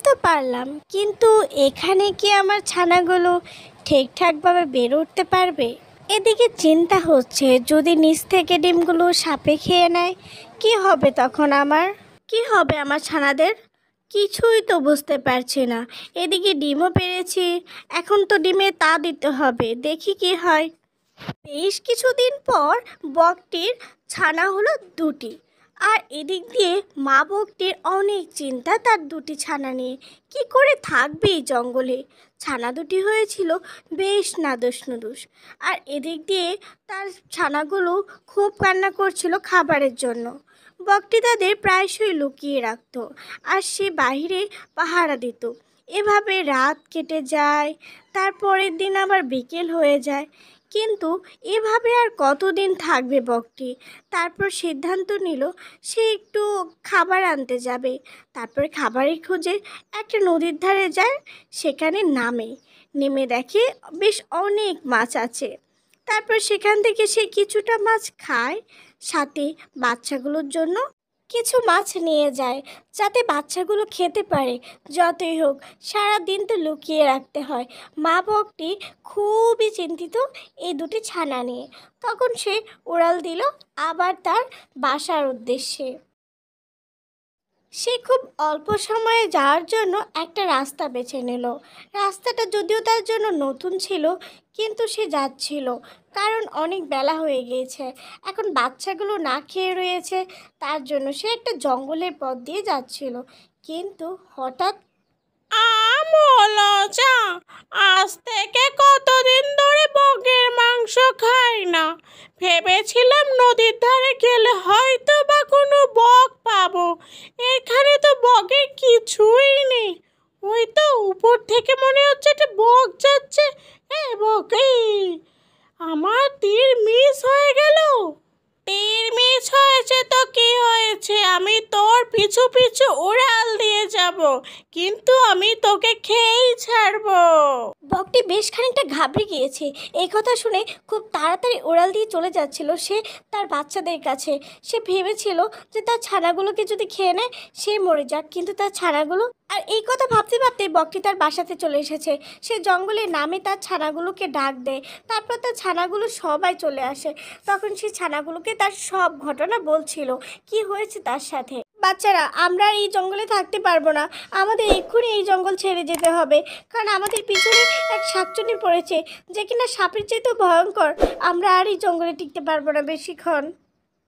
তো পারলাম, কিন্তু এখানে কি আমার ছানাগুলো ঠিকঠাকভাবে বেড়ে উঠতে পারবে? এদিকে চিন্তা হচ্ছে, যদি নিচ থেকে ডিমগুলো সাপে খেয়ে নেয় কি হবে তখন? কি হবে আমার ছানাদের? কিছুই তো বুঝতে পারছি না। এদিকে ডিমও পেরেছি, এখন তো ডিমে তা দিতে হবে, দেখি কি হয়। বেশ কিছুদিন পর বকটির ছানা হলো দুটি। আর এদিক দিয়ে মা বকটির অনেক চিন্তা তার দুটি ছানা নিয়ে। কি করে থাকবে এই জঙ্গলে? ছানা দুটি হয়েছিল বেশ নাদুস নুদুস। আর এদিক দিয়ে তার ছানাগুলো খুব কান্না করছিল খাবারের জন্য। বকটি তাদের প্রায়শই লুকিয়ে রাখতো, আর সে বাইরে পাহারা দিত। এভাবে রাত কেটে যায়, তারপরের দিন আবার বিকেল হয়ে যায়। কিন্তু এভাবে আর কতদিন থাকবে বকটি? তারপর সিদ্ধান্ত নিল সে একটু খাবার আনতে যাবে। তারপরে খাবারের খোঁজে একটা নদীর ধারে যায়, সেখানে নেমে দেখে বেশ অনেক মাছ আছে। তারপর সেখান থেকে সে কিছুটা মাছ খায়, সাথে বাচ্চাগুলোর জন্য কিছু মাছ নিয়ে যায়, যাতে বাচ্চাগুলো খেতে পারে। যতই হোক, সারা দিন তো লুকিয়ে রাখতে হয়। মা বকটি খুবই চিন্তিত এই দুটি ছানা নিয়ে। তখন সে উড়াল দিল আবার তার বাসার উদ্দেশ্যে। সে খুব অল্প সময়ে যাওয়ার জন্য একটা রাস্তা বেছে নিল। রাস্তাটা যদিও তার জন্য নতুন ছিল, কিন্তু সে যাচ্ছিল, কারণ অনেক বেলা হয়ে গিয়েছে। এখন বাচ্চাগুলো না খেয়ে রয়েছে, তার জন্য সে একটা জঙ্গলের পথ দিয়ে যাচ্ছিল। কিন্তু হঠাৎ আমলজা, আজ থেকে কতদিন ধরে বকের মাংস খাই না। ভেবেছিলাম নদীর ধারে গেলে হয়তো বা কোনো বক পাবো। এখানে তো বকের কিছুই নেই। ওই তো উপর থেকে মনে হচ্ছে একটা বক যাচ্ছে। বকে, আমার তীর মিস হয়ে গেল। তীর মিস হয়েছে তো কি হয়েছে, আমি তোর পিছু পিছু উড়াল দিয়ে যাব, কিন্তু আমি তোকে খেয়েই ছাড়বো। বকটি বেশ খানিকটা ঘাবড়ে গিয়েছে। এই কথা শুনে খুব তাড়াতাড়ি উড়াল দিয়ে চলে যাচ্ছিল সে তার বাচ্চাদের কাছে। সে ভেবেছিল যে তার ছানাগুলোকে যদি খেয়ে নেয় সে মরে যাক, কিন্তু তার ছানাগুলো, আর এই কথা ভাবতে ভাবতে বকটি তার বাসাতে চলে এসেছে। সে জঙ্গলে নামে তার ছানাগুলোকে ডাক দেয়। তারপর তার ছানাগুলো সবাই চলে আসে। তখন সে ছানাগুলোকে তার সব ঘটনা বলছিল, কি হয়েছে তার সাথে। বাচ্চারা, আমরা আর এই জঙ্গলে থাকতে পারবো না, আমাদের এক্ষুনি এই জঙ্গল ছেড়ে যেতে হবে, কারণ আমাদের পিছনে এক শাকচুন্নি পড়েছে, যে কিনা সাপের চাইতেও ভয়ঙ্কর। আমরা আর এই জঙ্গলে টিকতে পারবো না বেশিক্ষণ।